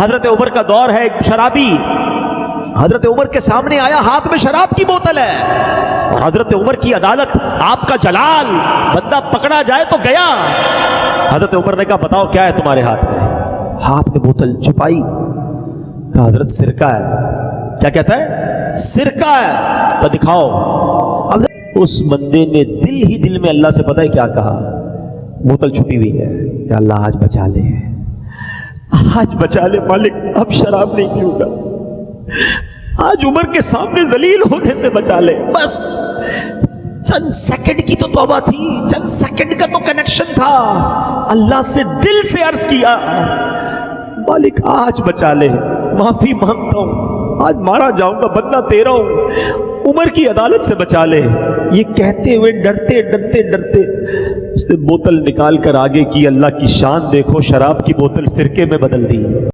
हजरत उमर का दौर है, एक शराबी हजरत उमर के सामने आया, हाथ में शराब की बोतल है और हजरत उमर की अदालत, आपका जलाल, बंदा पकड़ा जाए तो गया। हजरत उमर ने कहा बताओ क्या है तुम्हारे हाथ में? हाथ में बोतल छुपाई, कहा हजरत सिरका है। क्या कहता है? सिरका है। तो दिखाओ। अब उस बंदे ने दिल ही दिल में अल्लाह से पता है क्या कहा, बोतल छुपी हुई है, क्या अल्लाह आज बचा ले, आज बचा ले मालिक, अब शराब नहीं पीऊंगा, आज उमर के सामने जलील होने से बचा ले। बस चंद सेकंड की तो तौबा थी, चंद सेकंड का तो कनेक्शन था। अल्लाह से दिल से अर्ज किया मालिक आज बचा ले, माफी मांगता हूं, आज मारा जाऊंगा, बंदा तेरा हूं, उमर की अदालत से बचा ले। ये कहते हुए डरते डरते डरते उसने बोतल निकाल कर आगे की, अल्लाह की शान देखो, शराब की बोतल सिरके में बदल दी।